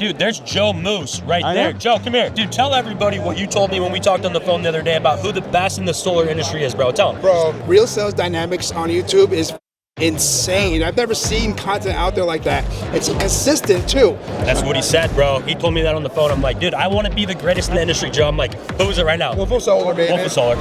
dude, there's Joe Moose right there. Joe, come here. Dude, tell everybody what you told me when we talked on the phone the other day about who the best in the solar industry is, bro. Tell them. Bro, Real Sales Dynamics on YouTube is insane. I've never seen content out there like that. It's consistent too. That's what he said, bro. He told me that on the phone. I'm like, dude, I want to be the greatest in the industry, Joe. I'm like, who is it right now? Wolf of Solar, baby. Wolf of Solar.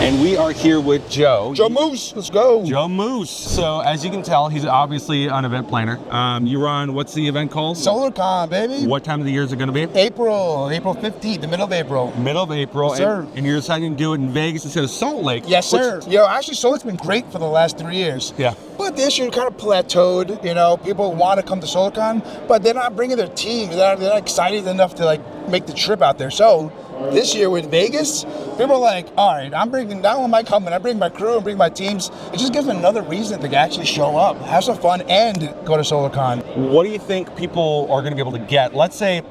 And we are here with Joe. Joe Moose, let's go. Joe Moose. So as you can tell, he's obviously an event planner. You run, what's the event called? SolarCon, baby. What time of the year is it going to be? April 15th, the middle of April. Middle of April. Yes, sir. And you're deciding to do it in Vegas instead of Salt Lake. Yes, sir. Actually, Solar's been great for the last 3 years. Yeah. But this year kind of plateaued. People want to come to SolarCon, but they're not bringing their team. They're not excited enough to make the trip out there. So this year with Vegas, people are like, all right, not only am I coming, I bring my crew and bring my teams. It just gives them another reason to actually show up, have some fun, and go to SolarCon. What do you think people are going to be able to get? Let's say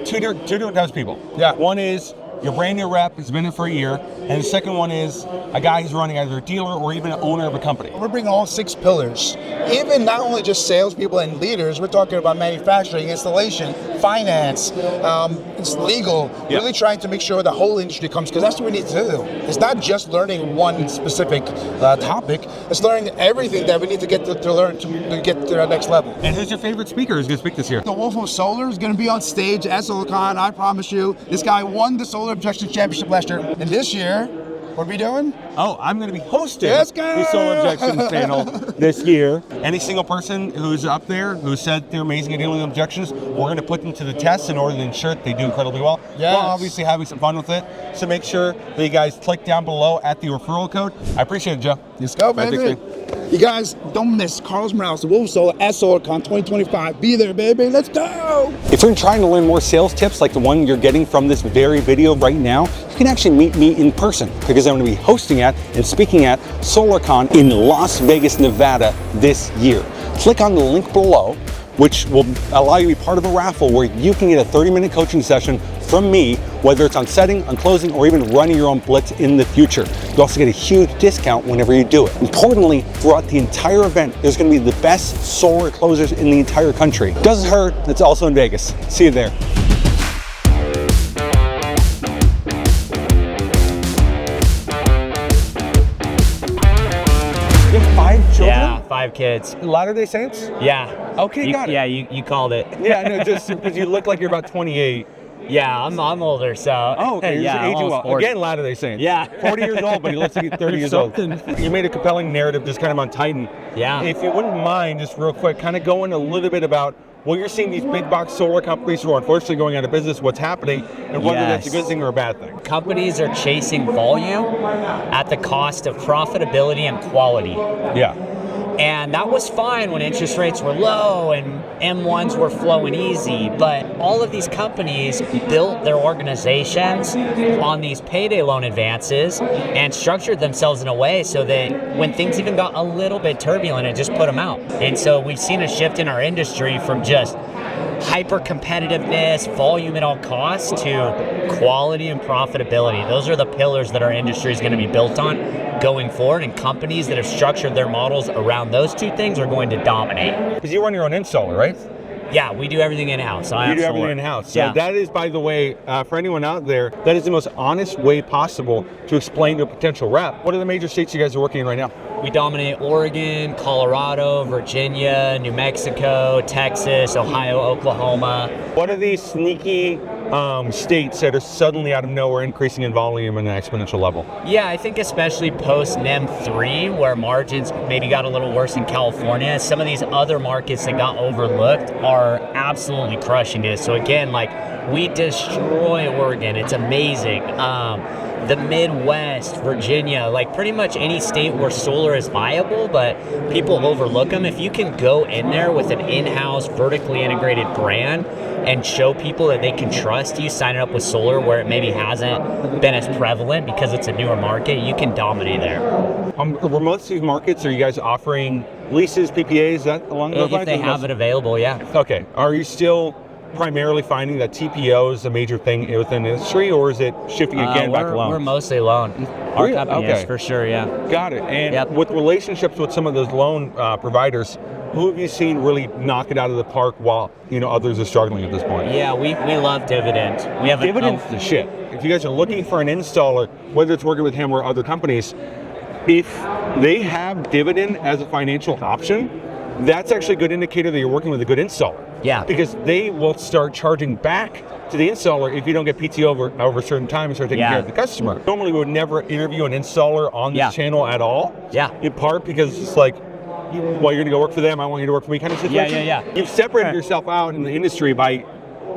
two different types of people. Yeah. One is your brand new rep has been in for a year, and the second one is a guy who's running either a dealer or even an owner of a company. We're bringing all 6 pillars. Even not only just salespeople and leaders, we're talking about manufacturing, installation, finance, it's legal, really trying to make sure the whole industry comes, because that's what we need to do. It's not just learning one specific topic, it's learning everything that we need to get to learn to get to our next level. And who's your favorite speaker who's going to speak this year? The Wolf of Solar is going to be on stage at SolarCon, I promise you. This guy won the Solar Objection Championship last year, and this year, what are we doing? Oh, I'm going to be hosting Let's go! the Solar Objections panel this year. Any single person who's up there who said they're amazing at dealing with objections, we're going to put them to the test in order to ensure that they do incredibly well. Yes. We're obviously having some fun with it. So make sure that you guys click down below at the referral code. I appreciate it, Joe. Let's go, baby. You guys, don't miss Carlos Morales, the Wolf of Solar at SolarCon 2025. Be there, baby. Let's go. If you're trying to learn more sales tips like the one you're getting from this very video right now, you can actually meet me in person, because I'm going to be hosting at and speaking at SolarCon in Las Vegas, Nevada this year. Click on the link below, which will allow you to be part of a raffle where you can get a 30-minute coaching session from me, whether it's on setting, on closing, or even running your own blitz in the future. You also get a huge discount whenever you do it. Importantly, throughout the entire event, there's going to be the best solar closers in the entire country. Doesn't hurt, it's also in Vegas. See you there. You have 5 children? Yeah, 5 kids. Latter-day Saints? Yeah. Okay, got it. Yeah, you called it. Yeah, no, just because you look like you're about 28. Yeah, I'm older, so. Oh, okay, you're yeah, aging well. 40. Again, Latter-day Saints. Yeah. 40 years old, but he looks like he's 30 years old. You made a compelling narrative just kind of on Titan. Yeah. If you wouldn't mind, just real quick, kind of going a little bit about what you're seeing these big box solar companies who are unfortunately going out of business, what's happening, and whether that's a good thing or a bad thing. Companies are chasing volume at the cost of profitability and quality. Yeah. And that was fine when interest rates were low and M1s were flowing easy, but all of these companies built their organizations on these payday loan advances and structured themselves in a way so that when things even got a little bit turbulent, it just put them out. And so we've seen a shift in our industry from just hyper competitiveness, volume at all costs, to quality and profitability. Those are the pillars that our industry is going to be built on going forward, and companies that have structured their models around those two things are going to dominate. Because you run your own installer, right? Yeah, we do everything in-house. You do everything in-house. So that is, by the way, for anyone out there, that is the most honest way possible to explain to a potential rep. What are the major states you guys are working in right now? We dominate Oregon, Colorado, Virginia, New Mexico, Texas, Ohio, Oklahoma. What are these sneaky states that are suddenly out of nowhere increasing in volume at an exponential level? Yeah, I think especially post NEM 3, where margins maybe got a little worse in California, some of these other markets that got overlooked are absolutely crushing it. So again, we destroy Oregon. It's amazing. The Midwest, Virginia, pretty much any state where solar is viable, but people overlook them. If you can go in there with an in-house, vertically integrated brand and show people that they can trust you signing up with solar where it maybe hasn't been as prevalent because it's a newer market, you can dominate there. Were most of these markets, are you guys offering leases, PPAs, that along those lines? If they have it available, yeah. Okay. Are you still primarily finding that TPO is a major thing within the industry, or is it shifting again back to loans? We're mostly loan. Our Really? company Okay. is, for sure, yeah. Got it. And Yep. with relationships with some of those loan providers, who have you seen really knock it out of the park while others are struggling at this point? Yeah, we love Dividend. We have Dividend's the shit. If you guys are looking for an installer, whether it's working with him or other companies, if they have Dividend as a financial option, that's actually a good indicator that you're working with a good installer. Yeah. Because they will start charging back to the installer if you don't get PTO over a certain time and start taking care of the customer. Normally we would never interview an installer on this channel at all. Yeah. In part because it's like, well, you're gonna go work for them, I want you to work for me kind of situation. Yeah. You've separated yourself out in the industry by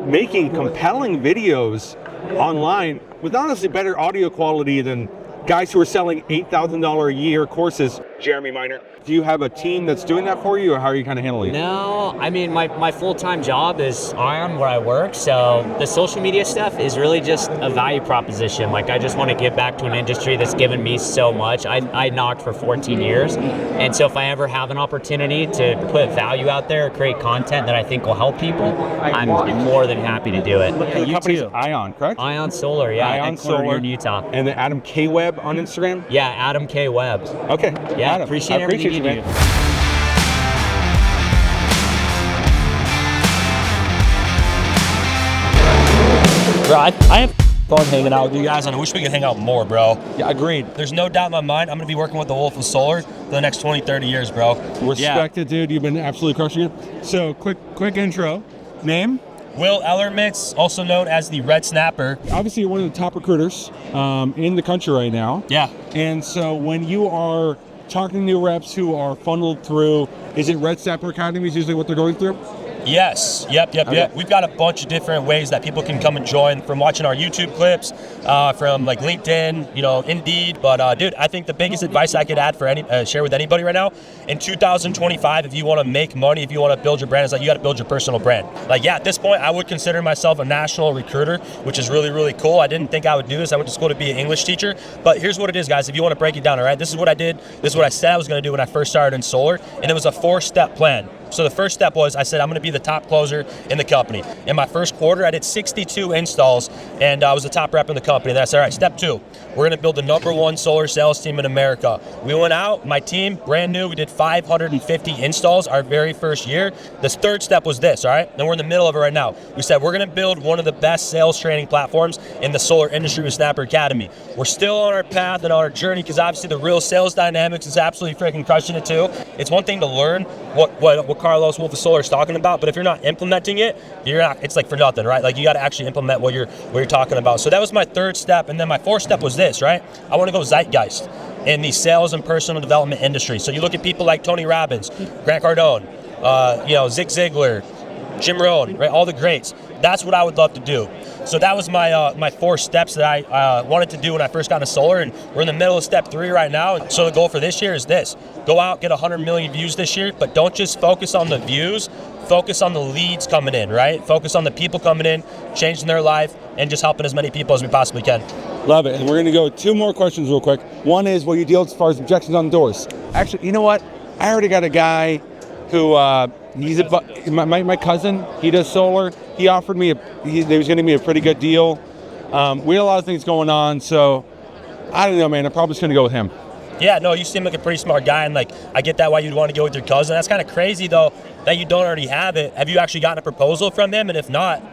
making compelling videos online with honestly better audio quality than guys who are selling $8,000 a year courses. Jeremy Miner, do you have a team that's doing that for you, or how are you kind of handling it? No, I mean, my full-time job is Ion, where I work, so the social media stuff is really just a value proposition. Like, I just want to give back to an industry that's given me so much. I knocked for 14 years, and so if I ever have an opportunity to put value out there or create content that I think will help people, I'm more than happy to do it. The company's Ion, correct? Ion Solar, yeah. Ion Solar here in Utah. And then Adam K. Webb on Instagram? Yeah, Adam K. Webb. Okay. Yeah, Adam, appreciate I everything appreciate you, you man. do. Bro, I have fun hanging out with you guys, and I wish we could hang out more, bro. Yeah, agreed. There's no doubt in my mind I'm going to be working with the Wolf of Solar for the next 20, 30 years, bro. Respect it, dude. You've been absolutely crushing it. So, quick intro. Name? Will Ellermitz, also known as the Red Snapper. Obviously, you're one of the top recruiters in the country right now. Yeah. And so when you are talking to new reps who are funneled through, is it Red Snapper Academy is usually what they're going through? Yes. Yep. We've got a bunch of different ways that people can come and join, from watching our YouTube clips, from like LinkedIn, Indeed. But dude, I think the biggest advice I could add for share with anybody right now in 2025, if you want to make money, if you want to build your brand, is like you got to build your personal brand. Like, yeah, at this point, I would consider myself a national recruiter, which is really, really cool. I didn't think I would do this. I went to school to be an English teacher. But here's what it is, guys. If you want to break it down, all right, this is what I did. This is what I said I was going to do when I first started in solar, and it was a 4-step plan. So the first step was I said I'm going to be the top closer in the company. In my first quarter, I did 62 installs, and I was the top rep in the company. Then I said, all right, step 2, we're going to build the #1 solar sales team in America. We went out, my team, brand new, we did 550 installs our very first year. This third step was this, all right? And we're in the middle of it right now. We said we're going to build one of the best sales training platforms in the solar industry with Snapper Academy. We're still on our path and on our journey, because obviously the real sales dynamics is absolutely freaking crushing it too. It's one thing to learn what Carlos Wolf of Solar is talking about, but if you're not implementing it, it's like for nothing, right? Like, you got to actually implement what you're talking about. So that was my third step, and then my fourth step was this, right? I want to go zeitgeist in the sales and personal development industry. So you look at people like Tony Robbins, Grant Cardone, Zig Ziglar, Jim Rohn, right? All the greats. That's what I would love to do. So that was my 4 steps that I wanted to do when I first got into solar, and we're in the middle of step 3 right now. So the goal for this year is this: go out, get 100 million views this year, but don't just focus on the views. Focus on the leads coming in, right? Focus on the people coming in, changing their life, and just helping as many people as we possibly can. Love it. And we're going to go 2 more questions real quick. One is, what you deal as far as objections on doors. Actually, you know what? I already got a guy who my cousin. He does solar. He offered me he was going to give me a pretty good deal. We had a lot of things going on, so I don't know, man. I'm probably just going to go with him. Yeah, no, you seem like a pretty smart guy, and like, I get that why you'd want to go with your cousin. That's kind of crazy though that you don't already have it. Have you actually gotten a proposal from him? And if not,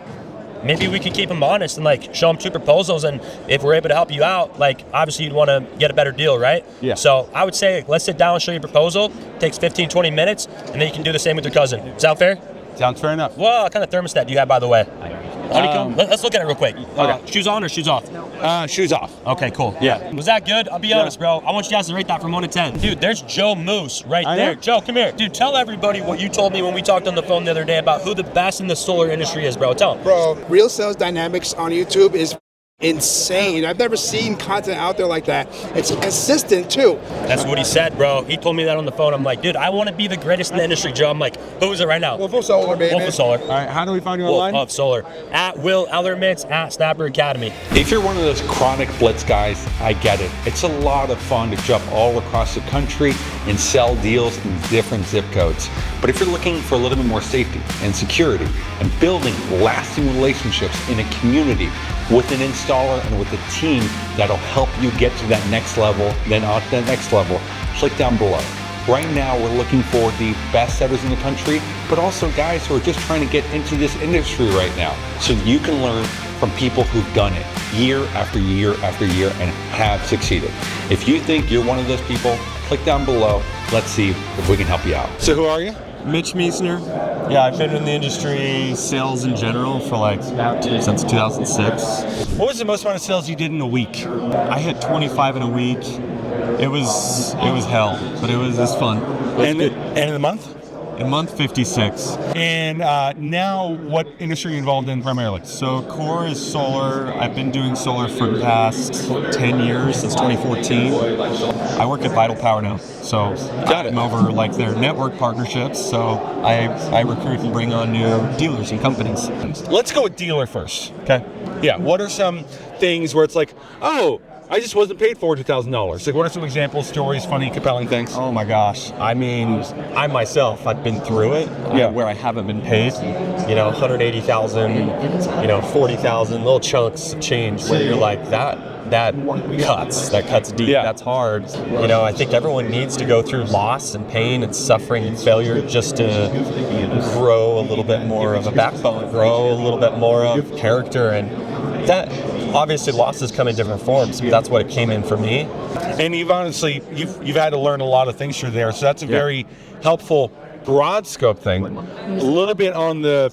maybe we could keep him honest and like show him 2 proposals, and if we're able to help you out, like, obviously you'd want to get a better deal, right? Yeah. So I would say, let's sit down and show you a proposal. It takes 15-20 minutes, and then you can do the same with your cousin. Sound fair? Sounds fair enough. Well, what kind of thermostat do you have, by the way? Honeycomb? Let's look at it real quick. Okay. Shoes on or shoes off? Shoes off. Okay, cool. Yeah. Was that good? I'll be honest, bro. I want you guys to rate that from 1 to 10. Dude, there's Joe Moose right I there. know. Joe, come here. Dude, tell everybody what you told me when we talked on the phone the other day about who the best in the solar industry is, bro. Tell them. Bro, Real Sales Dynamics on YouTube is insane. I've never seen content out there like that. It's consistent too. That's what he said, bro. He told me that on the phone. I'm like, dude, I want to be the greatest in the industry, Joe. I'm like, who is it right now? Wolf of Solar, baby. Wolf of Solar. All right, how do we find you Wolf online? of Solar. At Will Ellermitz, at Snapper Academy. If you're one of those chronic blitz guys, I get it. It's a lot of fun to jump all across the country and sell deals in different zip codes. But if you're looking for a little bit more safety and security and building lasting relationships in a community with an installer and with a team that'll help you get to that next level, then on to that next level, click down below. Right now, we're looking for the best setters in the country, but also guys who are just trying to get into this industry right now, so that you can learn from people who've done it year after year after year and have succeeded. If you think you're one of those people, click down below. Let's see if we can help you out. So who are you? Mitch Meisner. Yeah, I've been in the industry, sales in general, for like since 2006. What was the most amount of sales you did in a week? I hit 25 in a week. It was hell, but it was fun. And in a month? In month 56. And now, what industry are you involved in primarily? So core is solar. I've been doing solar for the past 10 years, since 2014. I work at Vital Power now, so I'm over like their network partnerships. So I recruit and bring on new dealers and companies. Let's go with dealer first. Okay. Yeah, what are some things where it's like, oh, I just wasn't paid $42,000. Like, what are some examples, stories, funny, compelling things? Oh my gosh. I mean, I myself, I've been through it, where I haven't been paid, 180,000, 40,000, little chunks of change where you're like, that cuts deep, that's hard. I think everyone needs to go through loss and pain and suffering and failure just to grow a little bit more of a backbone, grow a little bit more of character, and that obviously losses come in different forms, but that's what it came in for me. And you've honestly, you've had to learn a lot of things through there, so that's a very helpful broad scope thing. A little bit on the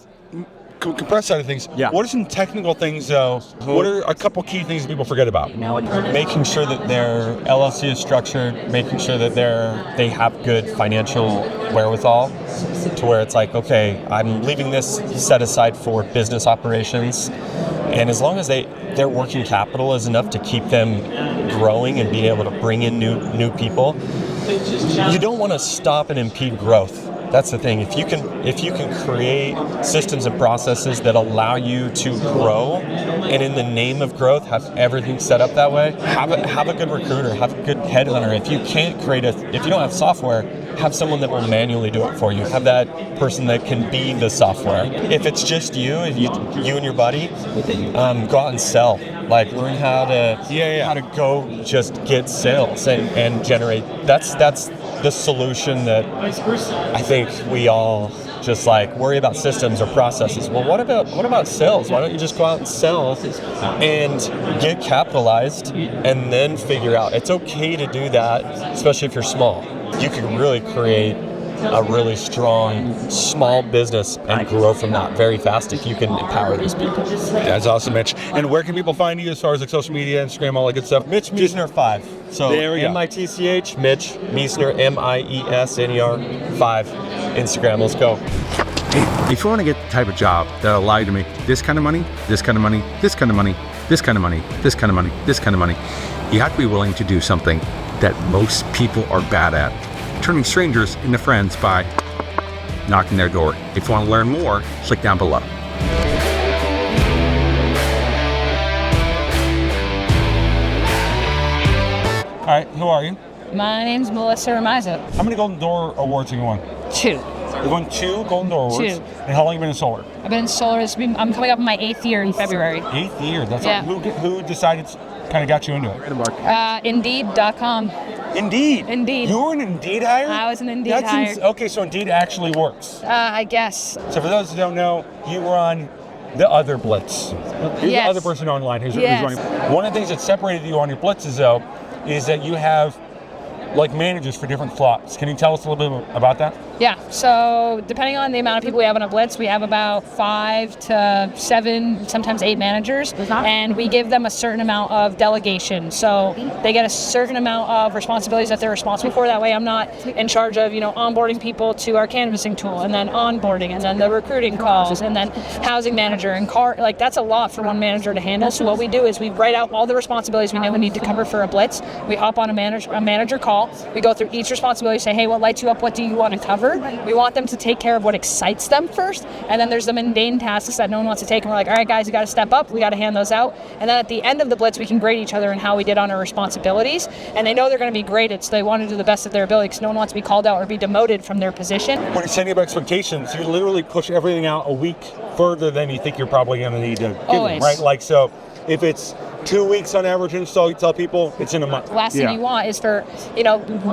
compressed side of things. Yeah. What are some technical things though? What are a couple key things that people forget about? Making sure that their LLC is structured, making sure that they have good financial wherewithal to where it's like, okay, I'm leaving this set aside for business operations, and as long as their working capital is enough to keep them growing and being able to bring in new people, you don't want to stop and impede growth. That's the thing. If you can create systems and processes that allow you to grow, and in the name of growth, have everything set up that way, have a good recruiter, have a good headhunter. If you can't if you don't have software, have someone that will manually do it for you. Have that person that can be the software. If it's just you and your buddy, go out and sell. Like, learn how to go just get sales and generate. That's the solution that I think we all just like worry about systems or processes. Well, what about sales? Why don't you just go out and sell and get capitalized and then figure out? It's okay to do that, especially if you're small. You can really create a really strong small business and grow from that very fast if you can empower these people. That's awesome, Mitch. And where can people find you as far as like social media, Instagram, all that good stuff? Mitch Meisner 5. So there we go. MITCH, Mitch Meisner, MIESNER 5. Instagram, let's go. If you want to get the type of job that'll allow you to make this kind of money, this kind of money, this kind of money, this kind of money, this kind of money, this kind of money, you have to be willing to do something that most people are bad at. Turning strangers into friends by knocking their door. If you want to learn more, click down below. All right, who are you? My name's Melissa Ramizo. How many Golden Door Awards have you won? 2. You've won 2 Golden Door Awards. 2. And how long have you been in solar? I've been in solar. I'm coming up on my 8th year in February. 8th year. That's Yeah. who decided, kind of got you into it? Indeed.com. Indeed. Indeed. You were an Indeed hire? I was an Indeed hire. Okay, so Indeed actually works. I guess. So for those who don't know, you were on the other Blitz. You're Yes. the other person online who's Yes. running. One of the things that separated you on your Blitzes, though, is that you have like managers for different flops. Can you tell us a little bit about that? Yeah, so depending on the amount of people we have on a blitz, we have about 5 to 7, sometimes 8 managers, and we give them a certain amount of delegation. So they get a certain amount of responsibilities that they're responsible for. That way I'm not in charge of, onboarding people to our canvassing tool, and then onboarding, and then the recruiting calls, and then housing manager and car. Like, that's a lot for one manager to handle. So what we do is we write out all the responsibilities we know we need to cover for a blitz. We hop on a manager call. We go through each responsibility, say, hey, what lights you up? What do you want to cover? We want them to take care of what excites them first, and then there's the mundane tasks that no one wants to take, and we're like, all right, guys, you got to step up. We got to hand those out. And then at the end of the blitz, we can grade each other and how we did on our responsibilities, and they know they're going to be graded, so they want to do the best of their ability, because no one wants to be called out or be demoted from their position. When you're setting up expectations, you literally push everything out a week further than you think you're probably going to need to give them, right? Like, so if it's 2 weeks on average install, you tell people it's in a month. Last thing you want is for,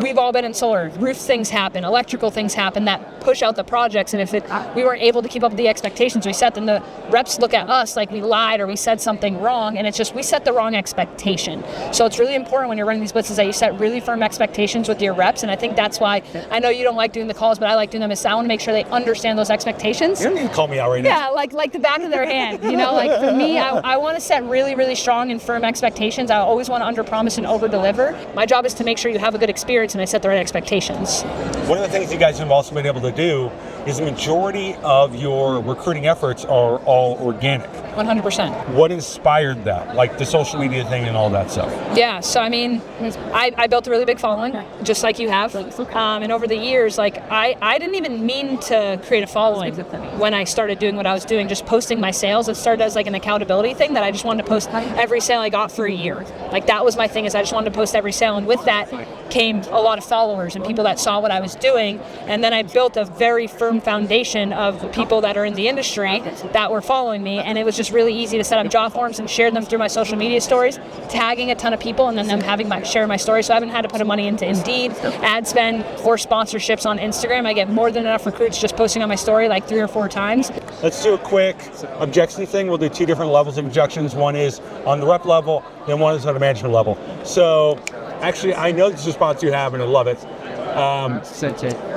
we've all been in solar. Roof things happen, electrical things happen that push out the projects. And if we weren't able to keep up with the expectations we set, then the reps look at us like we lied or we said something wrong. And it's just, we set the wrong expectation. So it's really important when you're running these blitzes that you set really firm expectations with your reps. And I think that's why, I know you don't like doing the calls, but I like doing them, is I want to make sure they understand those expectations. You don't need to call me out right now. Yeah, like the back of their hand. Like for me, I want to set really, really strong and firm expectations. I always want to under-promise and over-deliver. My job is to make sure you have a good experience and I set the right expectations. One of the things you guys have also been able to do is the majority of your recruiting efforts are all organic. 100%. What inspired that? Like the social media thing and all that stuff? Yeah, so I built a really big following, just like you have. And over the years, I didn't even mean to create a following when I started doing what I was doing, just posting my sales. It started as an accountability thing that I just wanted to post every sale I got for a year. That was my thing, is I just wanted to post every sale. And with that came a lot of followers and people that saw what I was doing. And then I built a very firm foundation of people that are in the industry that were following me. And it was just really easy to set up job forms and share them through my social media stories, tagging a ton of people, and then them having share my story. So I haven't had to put money into Indeed, ad spend, or sponsorships on Instagram. I get more than enough recruits just posting on my story 3 or 4 times. Let's do a quick objection thing. We'll do 2 different levels of objections. One is on the rep level, then one is on the management level. So actually, I know this response you have, and I love it.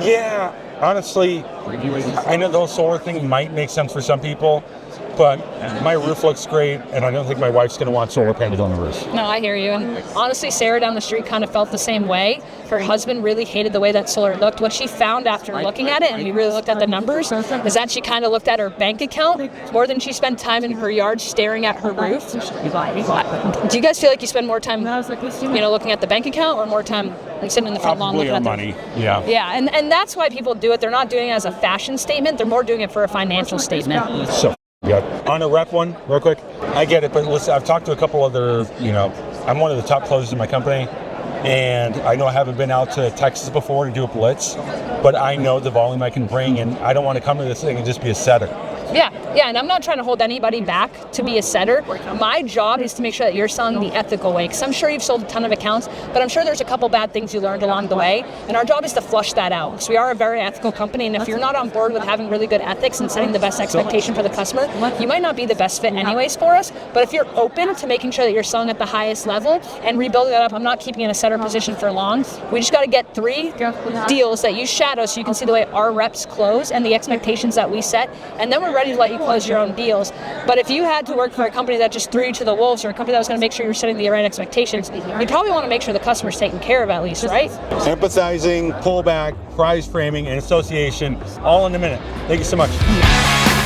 Yeah, honestly, I know the whole solar thing might make sense for some people, but my roof looks great, and I don't think my wife's going to want solar painted on the roof. No, I hear you. And honestly, Sarah down the street kind of felt the same way. Her husband really hated the way that solar looked. What she found after looking at it, and we really looked at the numbers, is that she kind of looked at her bank account more than she spent time in her yard staring at her roof. Do you guys feel like you spend more time, looking at the bank account, or more time sitting in the front lawn looking at money? Yeah. Yeah, and that's why people do it. They're not doing it as a fashion statement. They're more doing it for a financial statement. So, yeah. On a rep one, real quick, I get it, but listen, I've talked to a couple other, I'm one of the top closers in my company, and I know I haven't been out to Texas before to do a blitz, but I know the volume I can bring, and I don't want to come to this thing and just be a setter. Yeah, and I'm not trying to hold anybody back to be a setter. My job is to make sure that you're selling the ethical way, because I'm sure you've sold a ton of accounts, but I'm sure there's a couple bad things you learned along the way, and our job is to flush that out, because we are a very ethical company, and if you're not on board with having really good ethics and setting the best expectation for the customer, you might not be the best fit anyways for us, but if you're open to making sure that you're selling at the highest level and rebuilding that up, I'm not keeping in a setter position for long. We just got to get 3 deals that you shadow so you can see the way our reps close and the expectations that we set, and then we're ready to let you close your own deals. But if you had to work for a company that just threw you to the wolves, or a company that was going to make sure you're setting the right expectations, you probably want to make sure the customer's taken care of at least, right? Empathizing, pullback, prize framing, and association, all in a minute. Thank you so much.